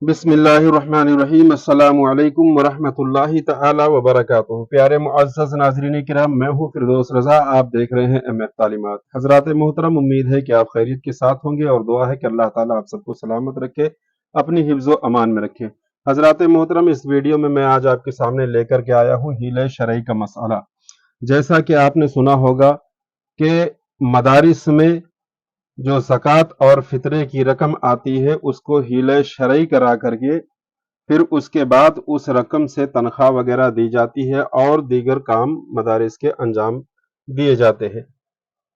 बिस्मिल्लाहिर्रहमानिर्रहीम। अस्सलामु अलैकुम वरहमतुल्लाहि तआला वबरकातुहू। प्यारे मुअज़्ज़ज़ नाज़रीन किराम, मैं हूँ फिरदौस रज़ा। आप देख रहे हैं एमएफ तालीमात। हज़रात मोहतरम, उम्मीद है कि आप खैरियत के साथ होंगे और दुआ है कि अल्लाह ताला आप सबको सलामत रखे, अपनी हिफ्ज़ व अमान में रखे। हज़रात मोहतरम, इस वीडियो में मैं आज आपके सामने लेकर के आया हूँ हीले शरई का मसला। जैसा कि आपने सुना होगा कि मदारिस में जो ज़कात और फितरे की रकम आती है उसको हीले शरई करा करके फिर उसके बाद उस रकम से तनख्वाह वगैरह दी जाती है और दीगर काम मदारिस के अंजाम दिए जाते हैं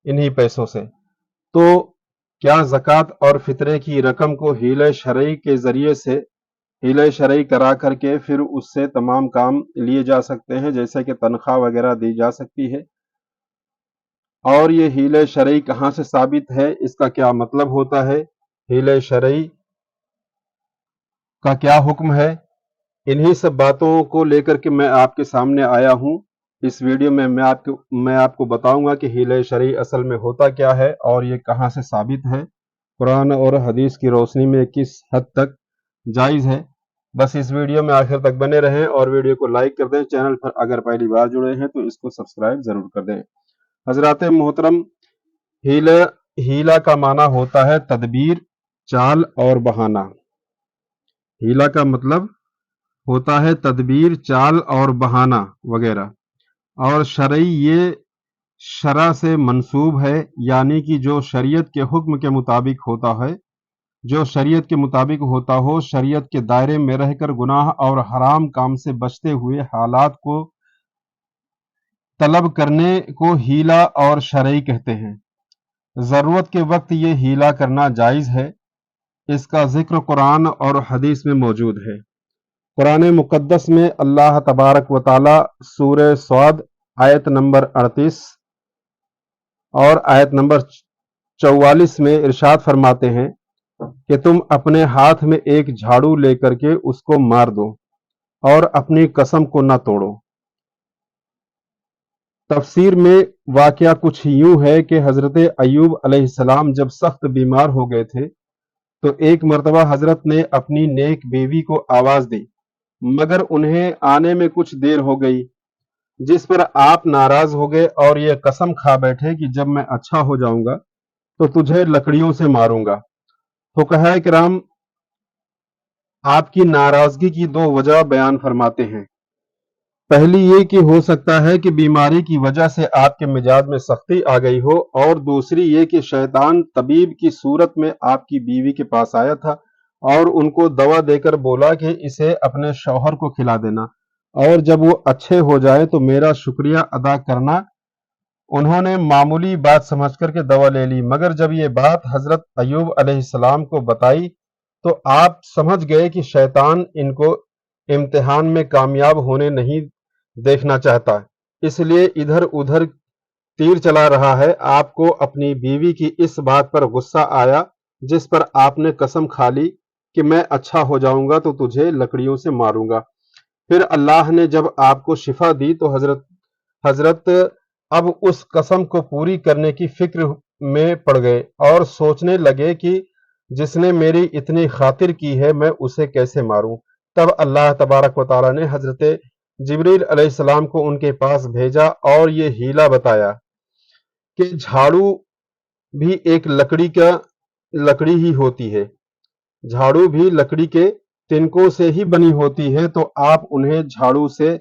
इन्हीं पैसों से। तो क्या ज़कात और फितरे की रकम को हीले शरई के जरिए से हीले शरई करा करके फिर उससे तमाम काम लिए जा सकते हैं, जैसे कि तनख्वाह वगैरह दी जा सकती है? और ये हीले शरई कहाँ से साबित है, इसका क्या मतलब होता है, हीले शरई का क्या हुक्म है? इन्हीं सब बातों को लेकर के मैं आपके सामने आया हूँ। इस वीडियो में मैं आपको बताऊंगा कि हीले शरई असल में होता क्या है और ये कहाँ से साबित है, कुरान और हदीस की रोशनी में किस हद तक जायज़ है। बस इस वीडियो में आखिर तक बने रहें और वीडियो को लाइक कर दें। चैनल पर अगर पहली बार जुड़े हैं तो इसको सब्सक्राइब जरूर कर दें। हजरात मोहतरम, हीला हीला का माना होता है तदबीर, चाल और बहाना। हीला का मतलब होता है तदबीर, चाल और बहाना वगैरह। और शरई ये शरा से मंसूब है, यानी कि जो शरीयत के हुक्म के मुताबिक होता है, जो शरीयत के मुताबिक होता हो, शरीयत के दायरे में रहकर गुनाह और हराम काम से बचते हुए हालात को तलब करने को हीला और शरई कहते हैं। ज़रूरत के वक्त ये हीला करना जायज़ है। इसका जिक्र कुरान और हदीस में मौजूद है। कुरान मुक़द्दस में अल्लाह तबारक व ताला सूरह स्वाद आयत नंबर 38 और आयत नंबर 44 में इरशाद फरमाते हैं कि तुम अपने हाथ में एक झाड़ू लेकर के उसको मार दो और अपनी कसम को न तोड़ो। तफसीर में वाकया कुछ यूं है कि हजरत अय्यूब अलैहिस्सलाम जब सख्त बीमार हो गए थे तो एक मर्तबा हजरत ने अपनी नेक बीवी को आवाज दी, मगर उन्हें आने में कुछ देर हो गई, जिस पर आप नाराज हो गए और ये कसम खा बैठे कि जब मैं अच्छा हो जाऊंगा तो तुझे लकड़ियों से मारूंगा। फुकहाए किराम आपकी नाराजगी की दो वजह बयान फरमाते हैं। पहली ये कि हो सकता है कि बीमारी की वजह से आपके मिजाज में सख्ती आ गई हो, और दूसरी ये कि शैतान तबीब की सूरत में आपकी बीवी के पास आया था और उनको दवा देकर बोला कि इसे अपने शौहर को खिला देना और जब वो अच्छे हो जाए तो मेरा शुक्रिया अदा करना। उन्होंने मामूली बात समझ करके दवा ले ली, मगर जब ये बात हजरत अय्यूब अलैहिस्सलाम को बताई तो आप समझ गए कि शैतान इनको इम्तिहान में कामयाब होने नहीं देखना चाहता, इसलिए इधर उधर तीर चला रहा है। आपको अपनी बीवी की इस बात पर गुस्सा आया जिस पर आपने कसम खा ली कि मैं अच्छा हो जाऊंगा तो तुझे लकड़ियों से मारूंगा। फिर अल्लाह ने जब आपको शिफा दी तो हजरत अब उस कसम को पूरी करने की फिक्र में पड़ गए और सोचने लगे कि जिसने मेरी इतनी खातिर की है मैं उसे कैसे मारूं। तब अल्लाह तबारक व तआला ने हजरत जिब्रील अलैहिस्सलाम को उनके पास भेजा और ये हीला बताया कि झाड़ू भी एक लकड़ी ही होती है, झाड़ू भी लकड़ी के तिनकों से ही बनी होती है, तो आप उन्हें झाड़ू से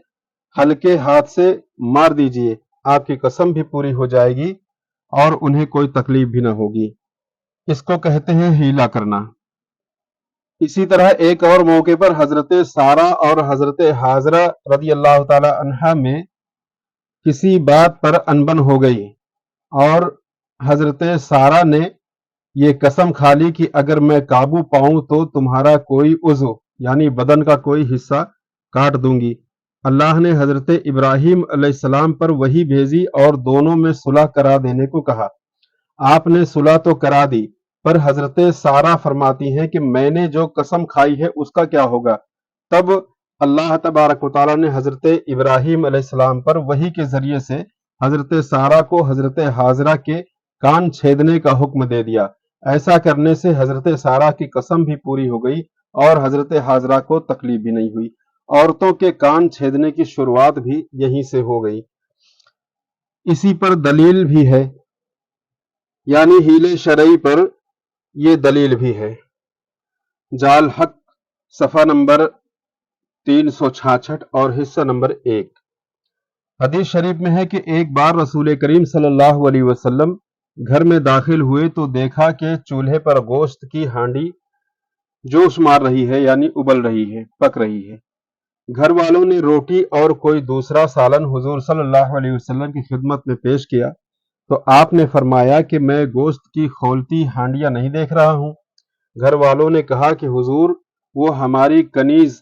हल्के हाथ से मार दीजिए, आपकी कसम भी पूरी हो जाएगी और उन्हें कोई तकलीफ भी ना होगी। इसको कहते हैं हीला करना। इसी तरह एक और मौके पर हजरत सारा और हजरत हाजरा रदी अल्लाह ताला अन्हा में किसी बात पर अनबन हो गई और हजरत सारा ने ये कसम खा ली कि अगर मैं काबू पाऊं तो तुम्हारा कोई उज़्व यानी बदन का कोई हिस्सा काट दूंगी। अल्लाह ने हजरत इब्राहीम अलैहिस्सलाम पर वही भेजी और दोनों में सुलह करा देने को कहा। आपने सुलह तो करा दी, पर हजरत सारा फरमाती हैं कि मैंने जो कसम खाई है उसका क्या होगा। तब अल्लाह तबारक व तआला ने हजरत इब्राहीम अलैहिस्सलाम पर वही के जरिए से हजरत सारा को हजरत हाजरा के कान छेदने का हुक्म दे दिया। ऐसा करने से हजरत सारा की कसम भी पूरी हो गई اور حضرت حاضرہ کو تکلیف بھی نہیں ہوئی۔ عورتوں کے کان چھیدنے کی شروعات بھی یہیں سے ہو گئی۔ اسی پر دلیل بھی ہے، یعنی حیلے شرعی پر یہ دلیل بھی ہے۔ جال حق صفحہ نمبر 366 اور حصہ نمبر 1۔ حدیث شریف میں ہے کہ ایک بار رسول کریم صلی اللہ علیہ وسلم گھر میں داخل ہوئے تو دیکھا کہ چولہے پر گوشت کی ہانڈی جوش مار رہی ہے، یعنی ابل رہی ہے، پک رہی ہے۔ گھر والوں نے روٹی اور کوئی دوسرا سالن حضور صلی اللہ علیہ وسلم کی خدمت میں پیش کیا تو آپ نے فرمایا کہ میں گوشت کی کھولتی ہانڈیاں نہیں دیکھ رہا ہوں۔ گھر والوں نے کہا کہ حضور، وہ ہماری کنیز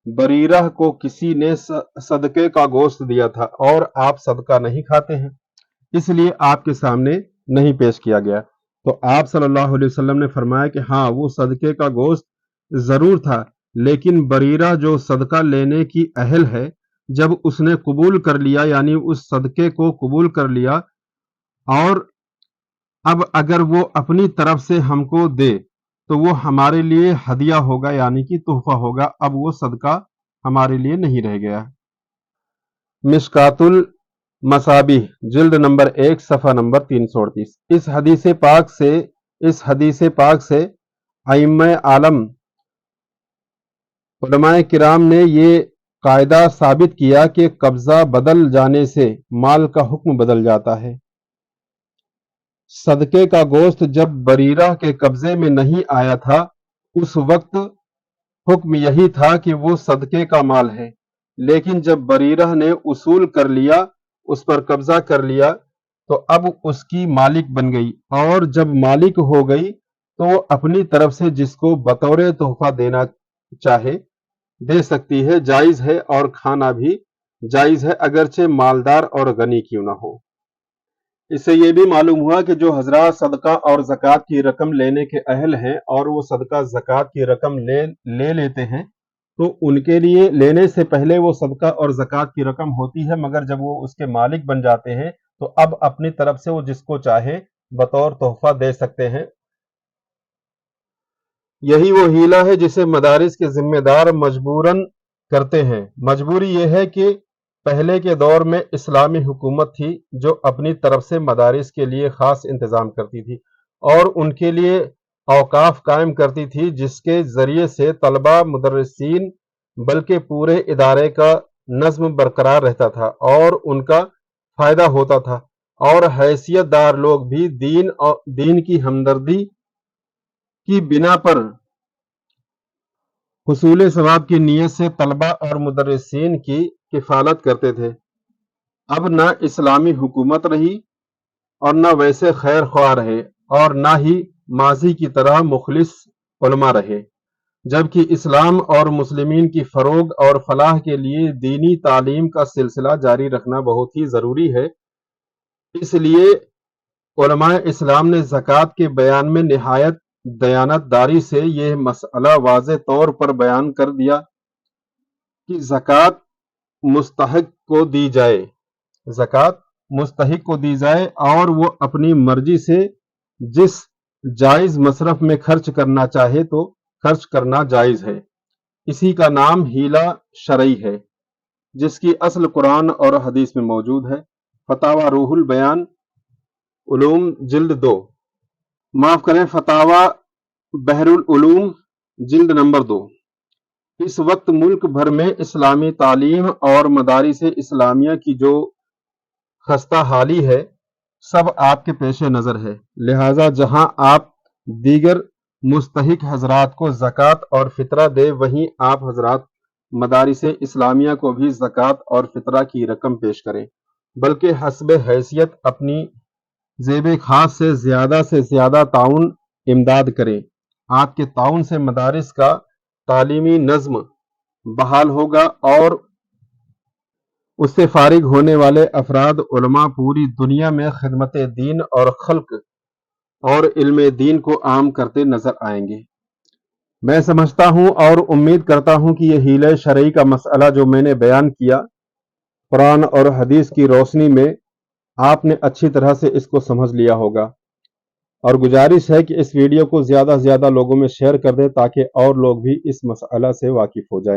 بریرہ کو کسی نے صدقے کا گوشت دیا تھا اور آپ صدقہ نہیں کھاتے ہیں، اس لیے آپ کے سامنے نہیں پیش کیا گیا۔ تو آپ صلی اللہ علیہ وسلم نے فرمایا کہ ہاں، وہ صدقے کا گوشت ضرور تھا، لیکن بریرہ جو صدقہ لینے کی اہل ہے، جب اس نے قبول کر لیا، یعنی اس صدقے کو قبول کر لیا، اور اب اگر وہ اپنی طرف سے ہم کو دے تو وہ ہمارے لیے ہدیہ ہوگا، یعنی کہ تحفہ ہوگا، اب وہ صدقہ ہمارے لیے نہیں رہ گیا۔ مشکات المصابیح جلد نمبر 1 صفحہ نمبر 338۔ اس حدیث پاک سے ائمہ عالم علماء کرام نے یہ قاعدہ ثابت کیا کہ قبضہ بدل جانے سے مال کا حکم بدل جاتا ہے۔ صدقے کا گوشت جب بریرہ کے قبضے میں نہیں آیا تھا، اس وقت حکم یہی تھا کہ وہ صدقے کا مال ہے، لیکن جب بریرہ نے اصول کر لیا، اس پر قبضہ کر لیا، تو اب اس کی مالک بن گئی، اور جب مالک ہو گئی تو وہ اپنی طرف سے جس کو بطور تحفہ دینا چاہے دے سکتی ہے، جائز ہے، اور کھانا بھی جائز ہے، اگرچہ مالدار اور غنی کیوں نہ ہو۔ اس سے یہ بھی معلوم ہوا کہ جو حضرات صدقہ اور زکوٰۃ کی رقم لینے کے اہل ہیں اور وہ صدقہ زکوٰۃ کی رقم لے لیتے ہیں، تو ان کے لیے لینے سے پہلے وہ صدقہ اور زکوٰۃ کی رقم ہوتی ہے، مگر جب وہ اس کے مالک بن جاتے ہیں تو اب اپنی طرف سے وہ جس کو چاہے بطور تحفہ دے سکتے ہیں۔ یہی وہ حیلہ ہے جسے مدارس کے ذمہ دار مجبوراً کرتے ہیں۔ مجبوری یہ ہے کہ پہلے کے دور میں اسلامی حکومت تھی جو اپنی طرف سے مدارس کے لیے خاص انتظام کرتی تھی اور ان کے لیے اوقاف قائم کرتی تھی، جس کے ذریعے سے طلبہ، مدرسین، بلکہ پورے ادارے کا نظم برقرار رہتا تھا اور ان کا فائدہ ہوتا تھا، اور حیثیت دار لوگ بھی دین کی ہمدردی کی بنا پر حصول ثواب کی نیت سے طلبہ اور مدرسین کی کفالت کرتے تھے۔ اب نہ اسلامی حکومت رہی اور نہ ویسے خیر خواہ رہے، اور نہ ہی ماضی کی طرح مخلص علماء رہے، جبکہ اسلام اور مسلمین کی فروغ اور فلاح کے لیے دینی تعلیم کا سلسلہ جاری رکھنا بہت ہی ضروری ہے۔ اس لیے علماء اسلام نے زکوٰۃ کے بیان میں نہایت دیانت داری سے یہ مسئلہ واضح طور پر بیان کر دیا کہ زکوٰۃ مستحق کو دی جائے، اور وہ اپنی مرضی سے جس جائز مصرف میں خرچ کرنا چاہے تو خرچ کرنا جائز ہے۔ اسی کا نام حیلہ شرعی ہے، جس کی اصل قرآن اور حدیث میں موجود ہے۔ فتاوی روح البیان علوم جلد 2، فتاوی بحر العلوم جلد نمبر 2۔ اس وقت ملک بھر میں اسلامی تعلیم اور مدارس اسلامیہ کی جو خستہ حالی ہے، سب آپ کے پیش نظر ہے، لہٰذا جہاں آپ دیگر مستحق حضرات کو زکوٰۃ اور فطرہ دے، وہیں آپ حضرات مدارس اسلامیہ کو بھی زکوٰۃ اور فطرہ کی رقم پیش کریں، بلکہ حسب حیثیت اپنی زیب خاص سے زیادہ تعاون امداد کریں۔ آپ کے تعاون سے مدارس کا تعلیمی نظم بحال ہوگا اور اس سے فارغ ہونے والے افراد علماء پوری دنیا میں خدمت دین اور خلق اور علم دین کو عام کرتے نظر آئیں گے۔ میں سمجھتا ہوں اور امید کرتا ہوں کہ یہ حیلہ شرعی کا مسئلہ جو میں نے بیان کیا، قرآن اور حدیث کی روشنی میں آپ نے اچھی طرح سے اس کو سمجھ لیا ہوگا۔ اور گزارش ہے کہ اس ویڈیو کو زیادہ سے زیادہ لوگوں میں شیئر کر دیں تاکہ اور لوگ بھی اس مسئلہ سے واقف ہو جائیں۔